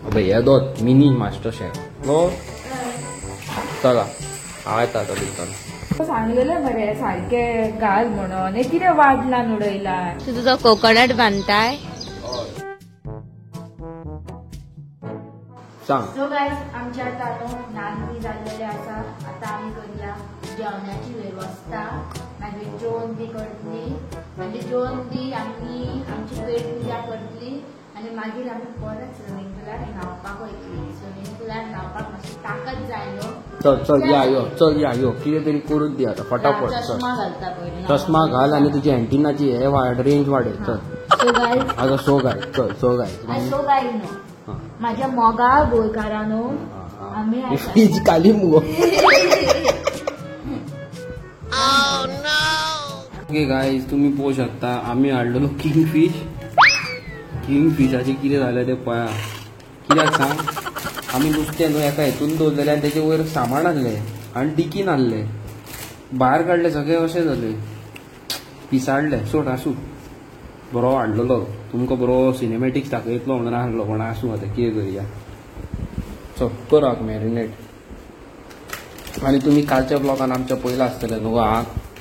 अबे येदोत mini master chef no चला हांव येता तो भितर सांगलेले मरे सारखे घाल म्हणून हे कितें वाटलान उडयला तुझो कोकोनट बांधताय सांग सो गायज आमच्या आता नान जाल्लेले आसा आता आमी करूया जेवणाची वेवस्था मागीर जेवण बी करतली मागीर जेवण बी आमी आमची पेट पुजा करतली आनी मागीर आमी परत स्विमींग पुलार न्हावपाक वयतली स्विमींग पुलार न्हावपाक मातशी ताकद जाय न्हू चल या यो कितें तरी करून दी आता फटाफट चष्मा घालता पयलीं चष्मा घाल आणि तुझी अँटिनाची हे वाड रेंज वाडय चल सो गायज आता सो गाय चल सो गाय सो गायज न्हू माझ्या मोगा गोंयकारांनो आमी फ्रीज खाली मुगो ओके गायज तुम्ही पोवू शकता आम्ही हाडलेलो किंग फिशाचे कितें जालें तें पळया कित्याक सांग आमी नुस्तें न्हू एका हेतून दवरलेलें आनी तेचे वयर सामान हाडलें आनी डिकीन हाडलें भायर काडलें सगळें अशें जालें पिसाडलें सोड आसूं बरो हाडलेलो तुमकां बरो सिनेमॅटिक्स दाखयतलो म्हणून हाडलो पण आसूं आतां कितें करुया चल कराक मॅरिनेट आनी तुमी कालच्या ब्लॉगान आमच्या पयला आसतलें न्हू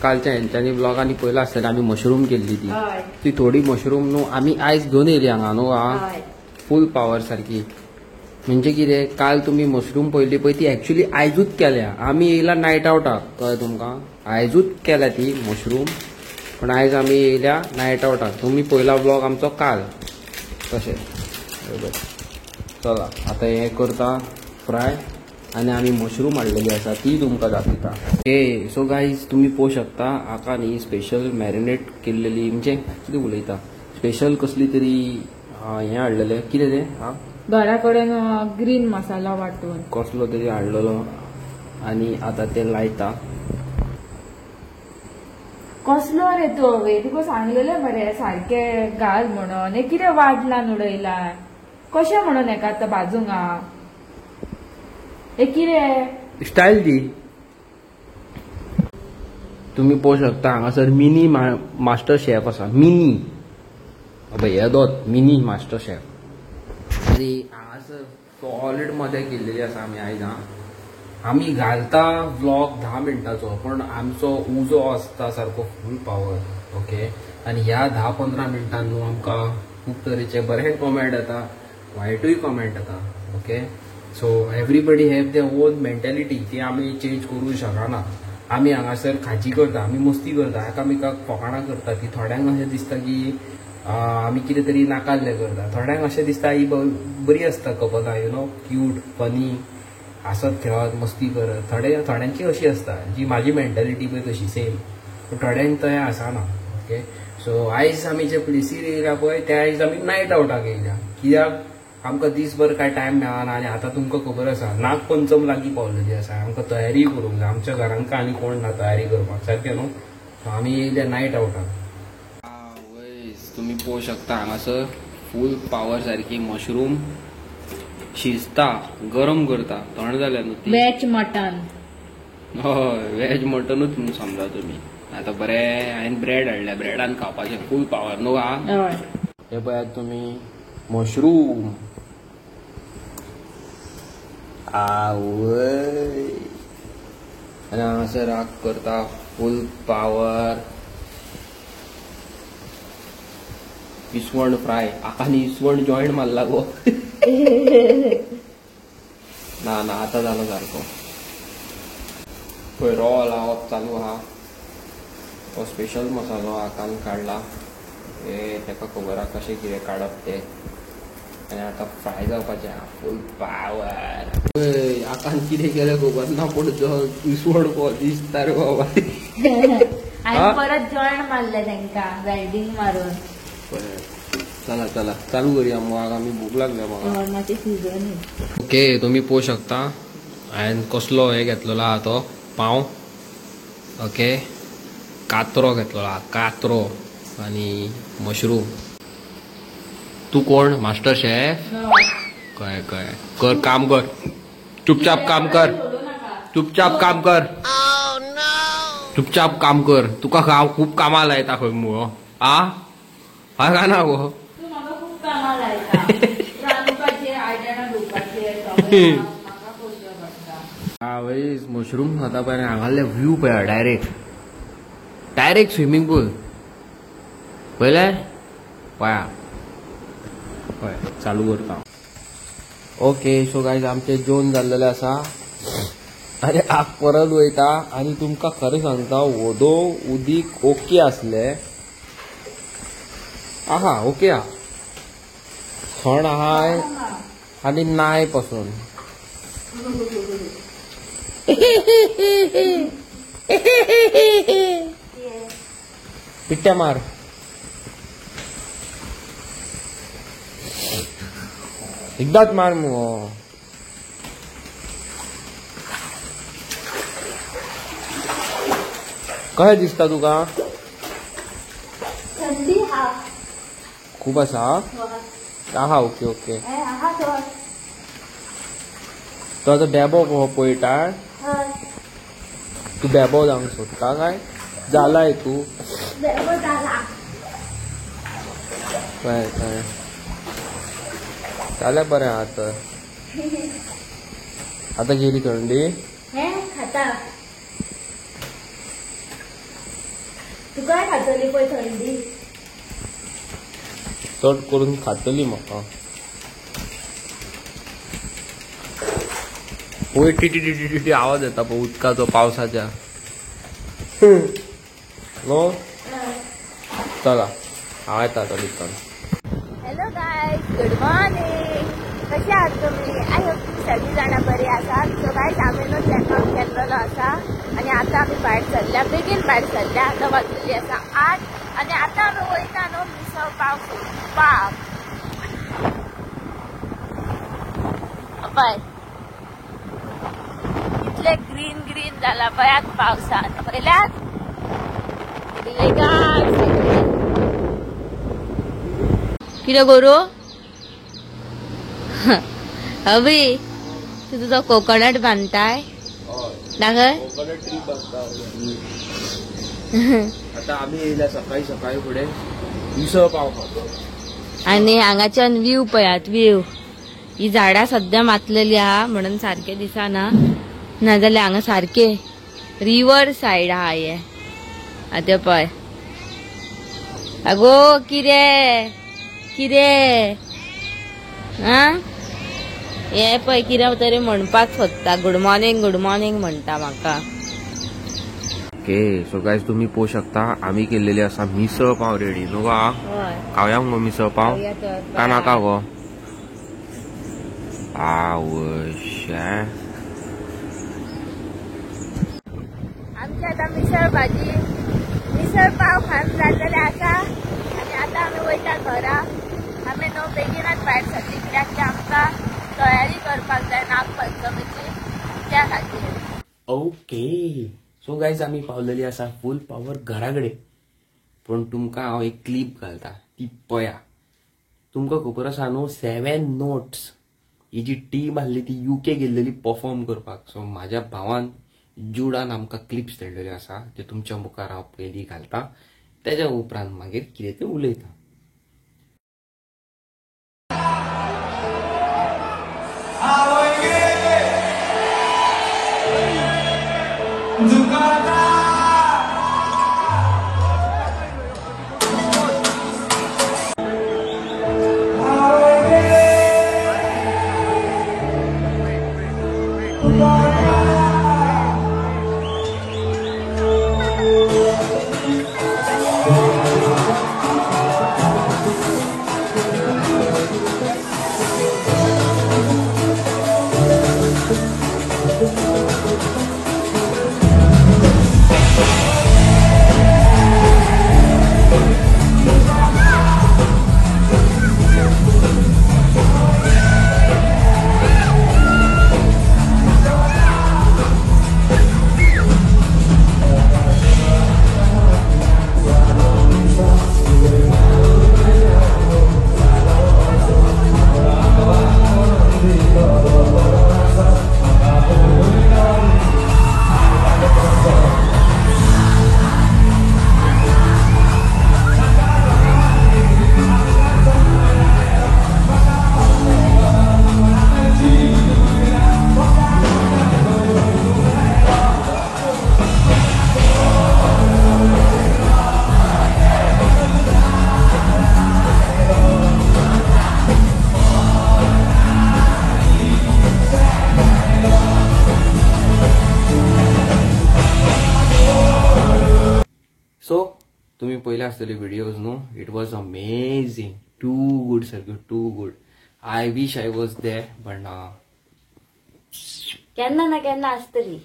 कालच्या हेंच्यांनी ब्लॉगांनी पयला आसतलें आमी मशरूम केल्ली ती थोडी मशरूम न्हू आमी आयज घेवन येयली हांगा न्हू फूल पावर सारकी म्हणजे कितें काल तुमी मशरूम पयली पळय ती एक्चुली आयजूच केल्या आमी येयला नायट आउटाक कळ्ळें तुमकां आयजूच केल्या ती मशरूम पण आयज आमी येयल्या नायट आउटाक तुमी पयला ब्लॉग आमचो काल तशें चला आतां हें करता फ्राय आनी आमी मशरूम हाडलेली आसा ती तुमकां दाखयता ओके सो गायज तुमी पळोवंक शकता हाका न्ही स्पेशल मॅरिनेट केल्लेली म्हणजे कितें उलयता स्पेशल कसली तरी हें हाडलेलें कितें तें घरा कडेन ग्रीन मसाला वांटून कसलो तरी हाडलेलो आनी आतां तें लायता कसलो रे तो वे तुका सांगलेले मरे सारखे घाल म्हणून हे कितें वाटलान उडयला कशें म्हणून हेका आतां भाजूंक हा हे कितें स्टायल दी तुमी पळोवंक शकता हांगासर मिनी मास्टर शेफ आसा मिनी अबे येदोत मिनी मास्टर शेफ आनी हांगासर सॉलिड मध्ये केल्लेली आसा आमी आयज आमी घालता व्लॉग 10 मिनटाचो पण आमचो उजो आसता सारको फूल पावर ओके आनी ह्या 10-15 मिनटान न्हू आमकां खूब तरेचे बरे कॉमेंट येता वायटूय कॉमेंट येता okay so everybody have their own mentality ती आमी चेंज करूंक शकना आमी हांगासर खाजी करता आमी मस्ती करता एकामेकाक फकाणां करता ती थोड्यांक अशें दिसता की आमी कितें तरी नाकाल्लें करता थोड्यांक अशें दिसता ही बरी आसता कपलां यू नो क्यूट फनी हसत खेळत मस्ती करत थोड्यांची अशी आसता जी म्हाजी मेंटॅलिटी पळय तशी सेम पूण थोड्यांक तशें आसना ओके सो आयज आमी जे प्लेसीर येयल्या पळय त्या आयज आमी नायट आउटाक येयल्या कित्याक आमकां दिसभर कांय टायम मेळना आनी आतां तुमकां खबर आसा नागपंचम लागीं पावलेली आसा आमकां तयारी करूंक जाय आमच्या घरांत आनी कोण ना तयारी करपाक सारकें न्हू सो आमी येयल्या नायट आउटाक तुमी पळोवंक शकता हांगासर फूल पावर सारकी मशरूम शिजता गरम करता थंड जाल्या न्हू ती वेज मटन हय वेज मटनूच म्हणून समजा तुमी आतां बरें हांवें ब्रेड हाडल्या ब्रेडान खावपाचें फूल पावर न्हू हे पळयात तुमी मशरूम आवय आनी हांगासर राख करता फूल पावर इसवण फ्राय आकानी इसवण जॉयंट मारला गो ना आता जालो सारको पळय रॉ लावप चालू आहा हो स्पेशल मसालो आकान काडला हे तेका खबर आहा कशें कितें काडप तें आनी आतां फ्राय जावपाचें आहा फूल पावर पळय आकान कितें केलें खबर ना पूण जो इसवण गो दिसता रे बाबा हांवें परत जॉयंट मारले तांकां वेल्डिंग मारून चला चला चालू करूया मग आमी भूक लागल्या म्हाका सीजन ओके तुम्ही पळोवंक शकता हांवें कसलो हे घेतलेलो आहा तो पाव ओके कात्रो घेतलेलो आहा कात्रो आनी मशरूम तू कोण मास्टर शेफ कळ्ळें कळ्ळें कर काम कर चुपचाप काम कर चुपचाप काम कर चुपचाप काम कर तुका हांव खूब कामां लायता खंय मुगो आ हय काय ना गो म्हाका पयशे पडटा. आवयस मशरूम खाता पळय हांगाले व्यू पळया डायरेक्ट स्विमींग पूल पळयलें पळया पळय चालू करता. ओके सो गायज आमचे जेवण जाल्लेले आसा आनी आग परत वयता आनी तुमकां खरें सांगता वोदो उदीक ओके आसले आहा ओके आहा थंड आहाय आनी नाय पासून पिट्ट्या मार एकदाच मार मुगो कशें दिसता तुका थंडी हा खूब आसा आहा ओके ओके आहा तो आतां बेबो कहो पळयता तू बेबो जावंक सोदता काय जालाय तू कळ्ळें जाल्यार बरें आहा तर आतां गेली थंडी खाता तुका खातली पळय थंडी चड करून खातली म्हाका वयर टिटी टिटी टिटी आवाज येता पळय उदकाचो पावसाच्या नो चला हांव येता तो दिसता. हॅलो गायज गुड मॉर्निंग कशे आहात तुम्ही आय होप तुम्ही सगळी जाणां बरी आसात. सो गायज आमी न्हू चॅकआउट केल्लो आसा आनी आतां आमी भायर सरल्या बेगीन भायर सरल्या आतां वाजलेली आसा 8 आनी आतां आमी वयता न्हू मिसळ पाव सोदपाक. पळय इतले ग्रीन ग्रीन जाला पळयात पावसान पळयल्यात हिरवेगार सगळें. कितें करू हवी तू तुजो कोकोनट बांदताय दाखय. आता आम्ही येयल्या सकाळी सकाळी फुडें मिसळ पाव खावपाक. आणि हांगाच्यान व्यू पळयात व्यू ही झाडां सद्या मातलेली आहा म्हणून सारखे दिसना नाजाल्यार हांगा सारखे रिवर सायड आहा हे आतां पळय अगो किरे किरे आ हे पळय कितें तरी म्हणपाक सोदता गुड मॉर्निंग म्हणटा म्हाका. ओके सो गायज तुम्ही पळोवंक शकता आम्ही केलेले आसा मिसळ पाव रेडी न्हू गो. खावया मगो मिसळ पाव काय नाका गो आवश्य. आमची आता मिसळ भाजी मिसळ पाव खाऊन जाल्लेले आसा आनी आतां आमी वयता घरा. आमी न्हू बेगीनच भायर सरली कित्याक की आमकां तयारी करपाक जाय नागपंचमीची त्या खातीर. ओके सो गायज आम्ही पावलेली आसा फूल पावर घरा कडेन पण तुमकां हांव एक क्लिप घालता ती पळया. तुमकां खबर आसा न्हू 7 नोट्स ही जी टीम आसली ती UK गेल्लेली परफॉर्म करपाक. सो म्हाज्या भावान जुडान आमकां क्लिप्स धाडलेले आसा ते तुमच्या मुखार हांव पयलीं घालता तेज्या उपरांत मागीर कितें तें उलयता. तुमी पयले आसतले व्हिडिओज न्हू. It was amazing, too good circuit, too good. I wish I was there, but ना केन्ना ना केन्ना आसतली.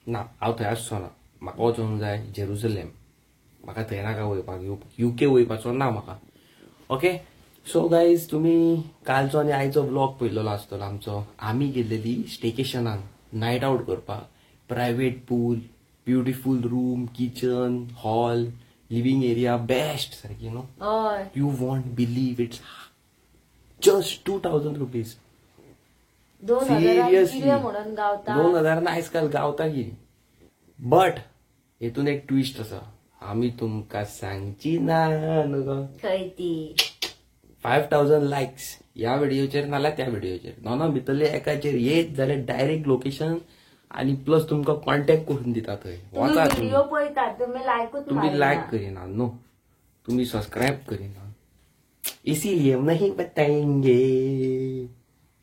ना हांव थंय आसचो ना. म्हाका वचूंक जाय जेरुसलेम. म्हाका थंय नाका वयपाक, UK वयपाचो ना म्हाका. ओके, सो गायज तुम्ही कालचो आनी आयचो ब्लॉग पळयल्लो आसतलो आमचो. आमी गेल्लेली स्टेकेशनान नायट आउट करपाक. Private pool, beautiful room, kitchen, hall, living area, best सारकी न्हू. हय, you won't believe it's just 2000 rupees. 2000 कितें म्हणून गावता. 2000 आजकाल गावता कितें. बट हेतून एक ट्विस्ट आसा, आमी तुमकां सांगची ना न्हू. खंय ती 5000 लायक्स ह्या व्हिडिओचेर नाल्यार त्या व्हिडिओचेर दोना भितरले एकाचेर येत जाल्यार डायरेक्ट लोकेशन आणि प्लस तुमकां कॉन्टॅक्ट करून दिता थंय. वचा व्हिडिओ पळयतात, तुम्ही लायकूच तुम्ही लायक करिना नो, तुम्ही सबस्क्राईब करिना, इसीलिए हम नहीं बताएंगे.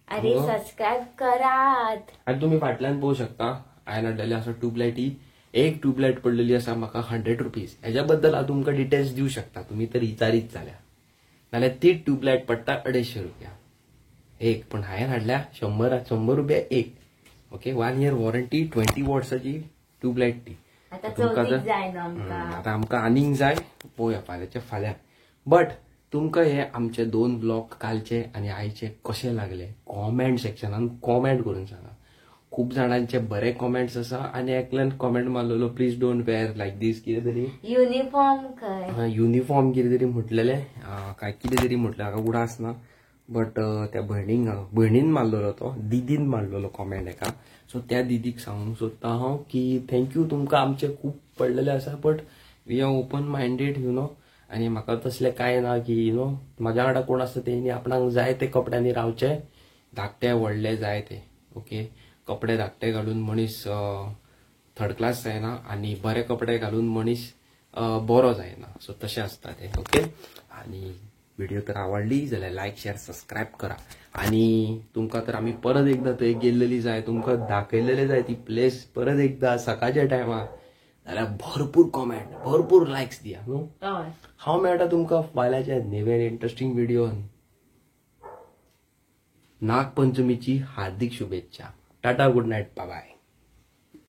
अरे सबस्क्राईब करात. आणि तुम्ही फाटल्यान पळोवंक शकता हांवें हाडलेली आसा ट्यूबलायटी. एक ट्यूबलायट पडलेली आसा म्हाका 100 रुपीज. हेच्या बद्दल हांव तुमकां डिटेल्स दिवं शकता, तुम्ही तर विचारीत जाल्यार. नाल्यार ती ट्यूबलायट पडटा 250 रुपया एक, पण हांवें हाडल्या 100 रुपया एक. ओके, 1 year वॉरंटी, 20 वॉट्साची ट्यूबलायट ती. आता चवथीक जाय न्हू आमकां. आता आमकां आनीक जाय, पळोवया फाल्यांच्या फाल्यां. बट तुमकां हे आमचे 2 ब्लॉग कालचे आनी आयचे कशे लागले कॉमेंट सेक्शनान कॉमेंट करून सांगा. खूप जाणांचे बरे कॉमेंट्स आसा आनी एकल्यान कॉमेंट मारलेलो प्लीज डोंट वेअर लायक दीस कितें तरी युनिफॉर्म खंय, युनिफॉर्म कितें तरी म्हटलेले, काय कितें तरी म्हटलें हाका उडास ना. बट त्या भयणीन मारलेलो, तो दिदीन मारलेलो कॉमेंट एका. सो त्या दिदीक सांगूंक सोदता हांव की थँक्यू, तुमकां आमचे खूब पडलेले आसा but we are open minded you know. आनी म्हाका तसलें कांय ना की यू नो म्हाज्या वांगडा कोण आसता तेणी आपणाक जाय ते कपड्यांनी रावचे, धाकटे व्हडले जाय ते. ओके, कपडे धाकटे घालून मनीस थर्ड क्लास जायना आनी बरे कपडे घालून मनीस बरो जायना. सो तशें आसता ते. ओके, आनी व्हिडिओ तर आवडली जाल्यार लायक शेअर सबस्क्राईब करा. आणि तुमकां तर आमी परत एकदा थंय गेल्लेली जाय, तुमकां दाखयलेले जाय ती प्लेस परत एकदा सकाळच्या टायमार, जाल्यार भरपूर कॉमेंट भरपूर लायक्स दिया न्हू. हांव मेळटा तुमकां फाल्यांच्या नव्या इंटरेस्टिंग व्हिडिओन. नागपंचमीची हार्दिक शुभेच्छा. Tata, good night, bye bye.